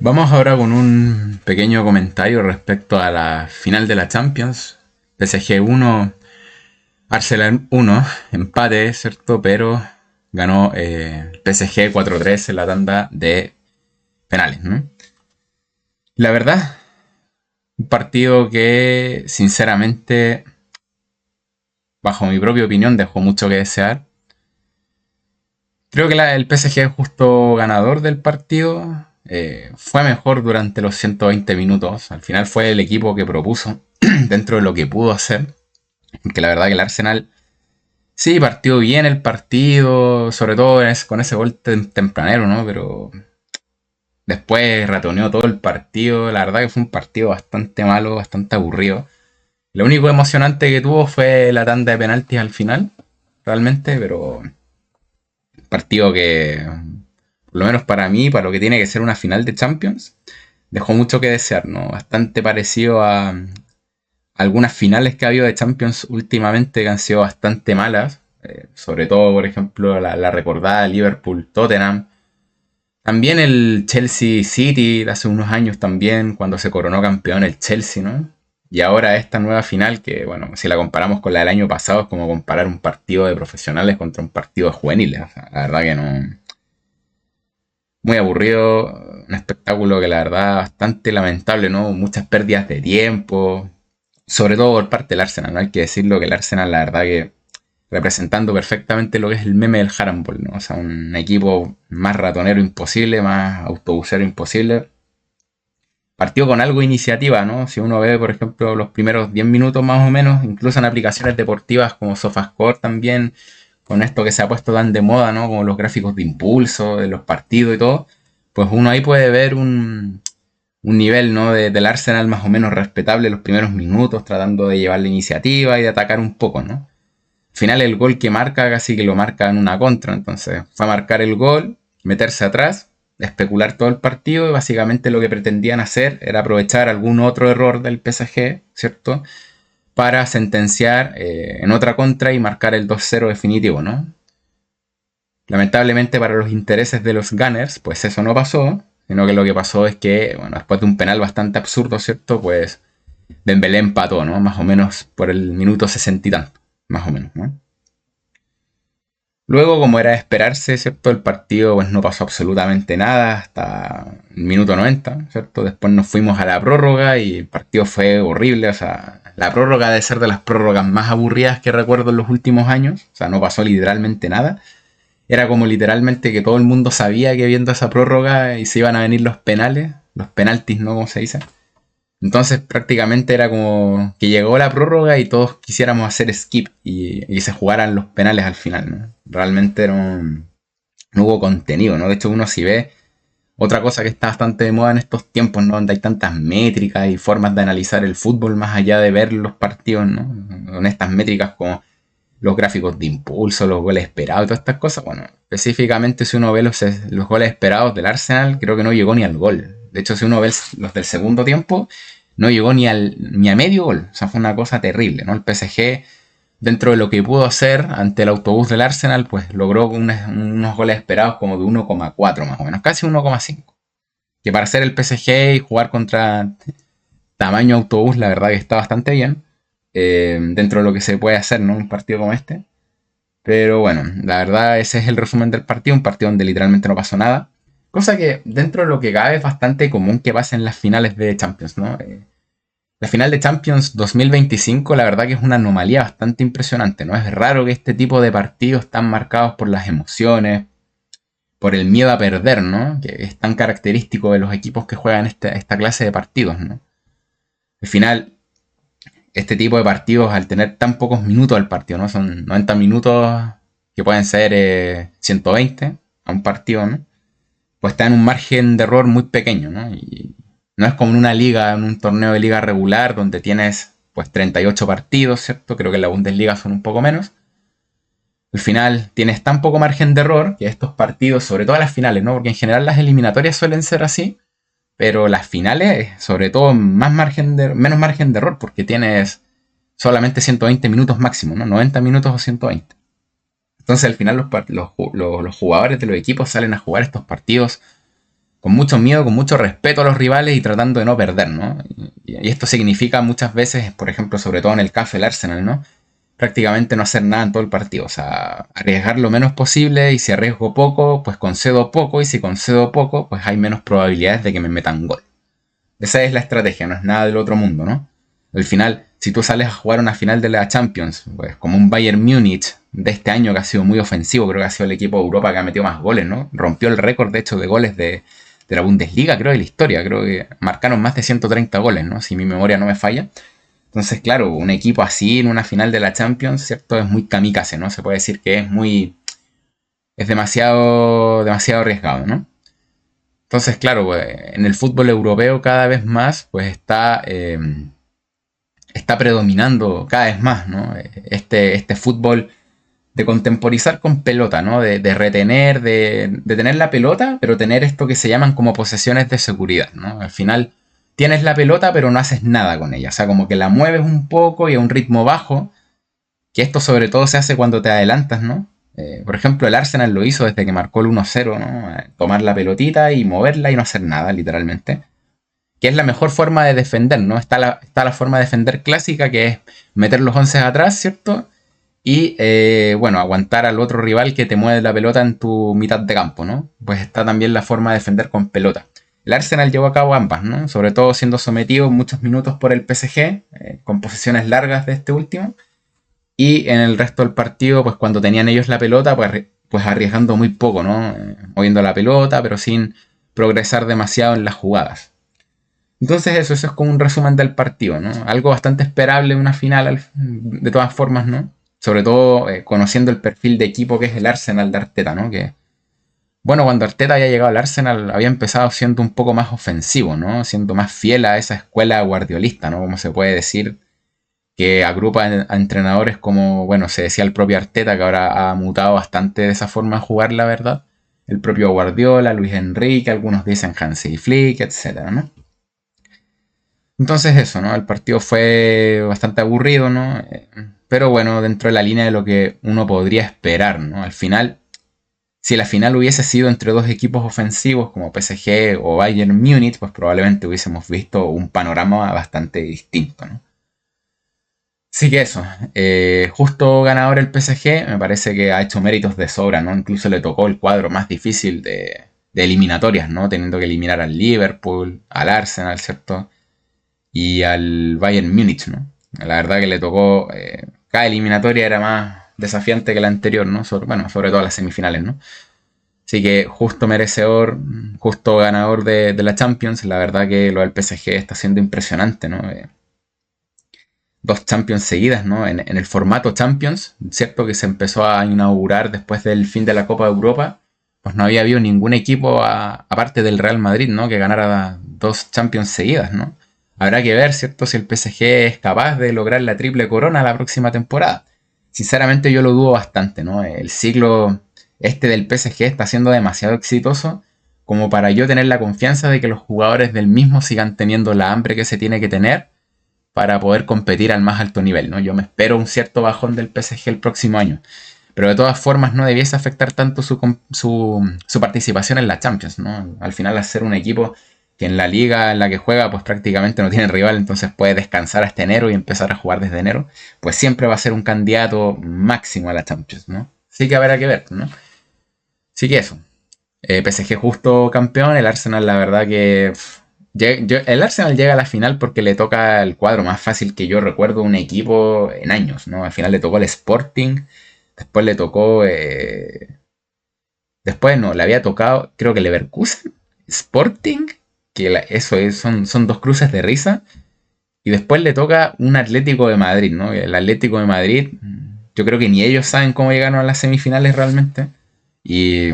Vamos ahora con un pequeño comentario respecto a la final de la Champions. PSG 1, Arsenal 1, empate, ¿cierto? Pero ganó el PSG 4-3 en la tanda de penales, ¿no? La verdad, un partido que sinceramente, bajo mi propia opinión, dejó mucho que desear. Creo que el PSG es justo ganador del partido. Fue mejor durante los 120 minutos. Al final fue el equipo que propuso dentro de lo que pudo hacer. Que la verdad que el Arsenal sí partió bien el partido, sobre todo con ese gol tempranero, ¿no? Pero después ratoneó todo el partido. La verdad que fue un partido bastante malo, bastante aburrido. Lo único emocionante que tuvo fue la tanda de penaltis al final, realmente, pero partido que, por lo menos para mí, para lo que tiene que ser una final de Champions, dejó mucho que desear, ¿no? Bastante parecido a algunas finales que ha habido de Champions últimamente que han sido bastante malas. Sobre todo, por ejemplo, la recordada Liverpool-Tottenham. También el Chelsea City de hace unos años también, cuando se coronó campeón el Chelsea, ¿no? Y ahora esta nueva final, que bueno, si la comparamos con la del año pasado, es como comparar un partido de profesionales contra un partido de juveniles. O sea, la verdad que no, muy aburrido, un espectáculo que la verdad bastante lamentable, ¿no? Muchas pérdidas de tiempo, sobre todo por parte del Arsenal, ¿no? Hay que decirlo que el Arsenal la verdad que representando perfectamente lo que es el meme del Harambol, ¿no? O sea, un equipo más ratonero imposible, más autobusero imposible. Partió con algo de iniciativa, ¿no? Si uno ve, por ejemplo, los primeros 10 minutos más o menos, incluso en aplicaciones deportivas como SofaScore también, con esto que se ha puesto tan de moda, ¿no? Como los gráficos de impulso, de los partidos y todo, pues uno ahí puede ver un nivel, ¿no? Del Arsenal más o menos respetable los primeros minutos, tratando de llevar la iniciativa y de atacar un poco, ¿no? Al final el gol que marca casi que lo marca en una contra, entonces fue a marcar el gol, meterse atrás, especular todo el partido y básicamente lo que pretendían hacer era aprovechar algún otro error del PSG, ¿cierto? Para sentenciar en otra contra y marcar el 2-0 definitivo, ¿no? Lamentablemente para los intereses de los Gunners, pues eso no pasó, sino que lo que pasó es que, bueno, después de un penal bastante absurdo, ¿cierto? Pues Dembélé empató, ¿no? Más o menos por el minuto 60 y tanto, más o menos, ¿no? Luego, como era de esperarse, ¿cierto? El partido pues no pasó absolutamente nada hasta el minuto 90, ¿cierto? Después nos fuimos a la prórroga y el partido fue horrible, o sea, la prórroga debe ser de las prórrogas más aburridas que recuerdo en los últimos años, o sea, no pasó literalmente nada. Era como literalmente que todo el mundo sabía que viendo esa prórroga y se iban a venir los penaltis, ¿no? Como se dice. Entonces prácticamente era como que llegó la prórroga y todos quisiéramos hacer skip y se jugaran los penales al final, ¿no? Realmente no hubo contenido, ¿no? De hecho uno si ve otra cosa que está bastante de moda en estos tiempos, ¿no? Donde hay tantas métricas y formas de analizar el fútbol más allá de ver los partidos, ¿no? Con estas métricas como los gráficos de impulso, los goles esperados y todas estas cosas. Bueno, específicamente si uno ve los goles esperados del Arsenal, creo que no llegó ni al gol. De hecho, si uno ve los del segundo tiempo, no llegó ni a medio gol. O sea, fue una cosa terrible, ¿no? El PSG, dentro de lo que pudo hacer ante el autobús del Arsenal, pues logró unos goles esperados como de 1,4 más o menos, casi 1,5. Que para ser el PSG y jugar contra tamaño autobús, la verdad que está bastante bien. Dentro de lo que se puede hacer, ¿no? Un partido como este. Pero bueno, la verdad ese es el resumen del partido, un partido donde literalmente no pasó nada. Cosa que dentro de lo que cabe es bastante común que pase en las finales de Champions, ¿no? La final de Champions 2025 la verdad que es una anomalía bastante impresionante, ¿no? Es raro que este tipo de partidos están marcados por las emociones, por el miedo a perder, ¿no? Que es tan característico de los equipos que juegan esta clase de partidos, ¿no? Al final, este tipo de partidos, al tener tan pocos minutos al partido, ¿no? Son 90 minutos que pueden ser 120 a un partido, ¿no? Pues está en un margen de error muy pequeño, ¿no? Y no es como en una liga, en un torneo de liga regular donde tienes pues 38 partidos, ¿cierto? Creo que en la Bundesliga son un poco menos. Al final tienes tan poco margen de error que estos partidos, sobre todo las finales, ¿no? Porque en general las eliminatorias suelen ser así, pero las finales, sobre todo, menos margen de error, porque tienes solamente 120 minutos máximo, ¿no? 90 minutos o 120. Entonces al final los jugadores de los equipos salen a jugar estos partidos con mucho miedo, con mucho respeto a los rivales y tratando de no perder, ¿no? Y esto significa muchas veces, por ejemplo, sobre todo en el caso del Arsenal, ¿no? Prácticamente no hacer nada en todo el partido, o sea, arriesgar lo menos posible y si arriesgo poco, pues concedo poco y si concedo poco, pues hay menos probabilidades de que me metan gol. Esa es la estrategia, no es nada del otro mundo, ¿no? Al final, si tú sales a jugar una final de la Champions, pues como un Bayern Múnich de este año que ha sido muy ofensivo, creo que ha sido el equipo de Europa que ha metido más goles, ¿no? Rompió el récord, de hecho, de goles de la Bundesliga, creo, de la historia. Creo que marcaron más de 130 goles, ¿no? Si mi memoria no me falla. Entonces, claro, un equipo así en una final de la Champions, ¿cierto? Es muy kamikaze, ¿no? Se puede decir que es demasiado arriesgado, ¿no? Entonces, claro, pues, en el fútbol europeo cada vez más, pues está predominando cada vez más, ¿no? Este fútbol de contemporizar con pelota, ¿no? De retener, de tener la pelota, pero tener esto que se llaman como posesiones de seguridad, ¿no? Al final tienes la pelota, pero no haces nada con ella. O sea, como que la mueves un poco y a un ritmo bajo, que esto sobre todo se hace cuando te adelantas, ¿no? Por ejemplo, el Arsenal lo hizo desde que marcó el 1-0, ¿no? Tomar la pelotita y moverla y no hacer nada, literalmente. Que es la mejor forma de defender, ¿no? Está la forma de defender clásica, que es meter los 11 atrás, ¿cierto? Y, bueno, aguantar al otro rival que te mueve la pelota en tu mitad de campo, ¿no? Pues está también la forma de defender con pelota. El Arsenal llevó a cabo ambas, ¿no? Sobre todo siendo sometido muchos minutos por el PSG, con posesiones largas de este último. Y en el resto del partido, pues cuando tenían ellos la pelota, pues arriesgando muy poco, ¿no? Moviendo la pelota, pero sin progresar demasiado en las jugadas. Entonces eso es como un resumen del partido, ¿no? Algo bastante esperable en una final, de todas formas, ¿no? Sobre todo conociendo el perfil de equipo que es el Arsenal de Arteta, ¿no? Que, bueno, cuando Arteta había llegado al Arsenal había empezado siendo un poco más ofensivo, ¿no? Siendo más fiel a esa escuela guardiolista, ¿no? Como se puede decir, que agrupa a entrenadores como, bueno, se decía el propio Arteta, que ahora ha mutado bastante de esa forma de jugar, la verdad. El propio Guardiola, Luis Enrique, algunos dicen Hansi Flick, etcétera, ¿no? Entonces eso, ¿no? El partido fue bastante aburrido, ¿no? Pero bueno, dentro de la línea de lo que uno podría esperar, ¿no? Al final, si la final hubiese sido entre dos equipos ofensivos como PSG o Bayern Múnich, pues probablemente hubiésemos visto un panorama bastante distinto, ¿no? Sí que eso, justo ganador el PSG, me parece que ha hecho méritos de sobra, ¿no? Incluso le tocó el cuadro más difícil de eliminatorias, ¿no? Teniendo que eliminar al Liverpool, al Arsenal, ¿cierto? Y al Bayern Múnich, ¿no? La verdad que le tocó, cada eliminatoria era más desafiante que la anterior, ¿no? Bueno, sobre todo las semifinales, ¿no? Así que justo merecedor, justo ganador de la Champions, la verdad que lo del PSG está siendo impresionante, ¿no? Dos Champions seguidas, ¿no? En el formato Champions, ¿cierto? Que se empezó a inaugurar después del fin de la Copa de Europa, pues no había habido ningún equipo, aparte del Real Madrid, ¿no? Que ganara dos Champions seguidas, ¿no? Habrá que ver, ¿cierto? Si el PSG es capaz de lograr la triple corona la próxima temporada. Sinceramente yo lo dudo bastante, ¿no? El ciclo este del PSG está siendo demasiado exitoso como para yo tener la confianza de que los jugadores del mismo sigan teniendo la hambre que se tiene que tener para poder competir al más alto nivel, ¿no? Yo me espero un cierto bajón del PSG el próximo año, pero de todas formas no debiese afectar tanto su participación en la Champions, ¿no? Al final, al ser un equipo que en la liga en la que juega pues prácticamente no tiene rival, entonces puede descansar hasta enero y empezar a jugar desde enero, pues siempre va a ser un candidato máximo a la Champions, ¿no? Sí que habrá que ver, ¿no? Sí que eso. PSG justo campeón, el Arsenal la verdad que el Arsenal llega a la final porque le toca el cuadro más fácil que yo recuerdo un equipo en años, ¿no? Al final le tocó el Sporting, después le tocó, después no, le había tocado, creo que Leverkusen, Sporting, que son dos cruces de risa, y después le toca un Atlético de Madrid, ¿no? El Atlético de Madrid, yo creo que ni ellos saben cómo llegaron a las semifinales realmente, y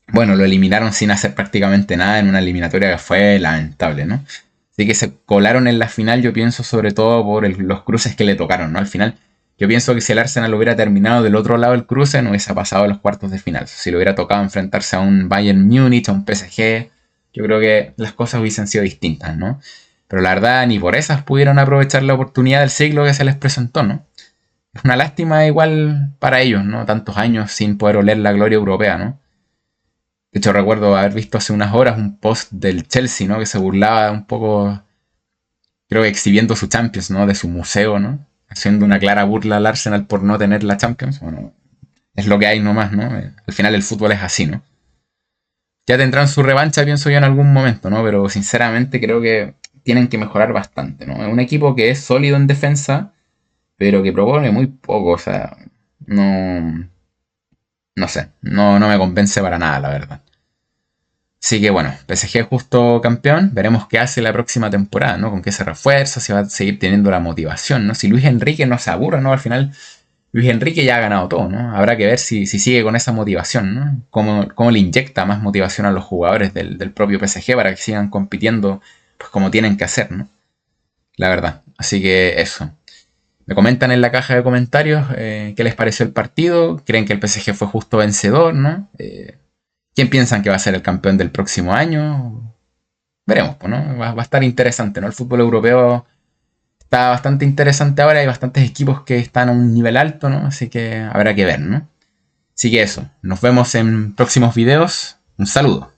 bueno, lo eliminaron sin hacer prácticamente nada en una eliminatoria que fue lamentable, ¿no? Así que se colaron en la final, yo pienso, sobre todo por los cruces que le tocaron, ¿no? Al final, yo pienso que si el Arsenal hubiera terminado del otro lado del cruce, no hubiese pasado a los cuartos de final. Si le hubiera tocado enfrentarse a un Bayern Múnich, a un PSG, yo creo que las cosas hubiesen sido distintas, ¿no? Pero la verdad, ni por esas pudieron aprovechar la oportunidad del siglo que se les presentó, ¿no? Es una lástima igual para ellos, ¿no? Tantos años sin poder oler la gloria europea, ¿no? De hecho, recuerdo haber visto hace unas horas un post del Chelsea, ¿no? Que se burlaba un poco, creo que exhibiendo su Champions, ¿no? De su museo, ¿no? Haciendo una clara burla al Arsenal por no tener la Champions. Bueno, es lo que hay nomás, ¿no? Al final el fútbol es así, ¿no? Ya tendrán su revancha, pienso yo, en algún momento, ¿no? Pero sinceramente creo que tienen que mejorar bastante, ¿no? Es un equipo que es sólido en defensa, pero que propone muy poco, o sea, no, no sé, no me convence para nada, la verdad. Así que bueno, PSG justo campeón, veremos qué hace la próxima temporada, ¿no? Con qué se refuerza, si va a seguir teniendo la motivación, ¿no? Si Luis Enrique no se aburre, ¿no? Al final Luis Enrique ya ha ganado todo, ¿no? Habrá que ver si sigue con esa motivación, ¿no? Cómo le inyecta más motivación a los jugadores del propio PSG para que sigan compitiendo pues como tienen que hacer, ¿no? La verdad. Así que eso. Me comentan en la caja de comentarios qué les pareció el partido, creen que el PSG fue justo vencedor, ¿no? ¿Quién piensan que va a ser el campeón del próximo año? Veremos, pues, ¿no? Va a estar interesante, ¿no? El fútbol europeo está bastante interesante ahora, hay bastantes equipos que están a un nivel alto, ¿no? Así que habrá que ver, ¿no? Así que eso, nos vemos en próximos videos. Un saludo.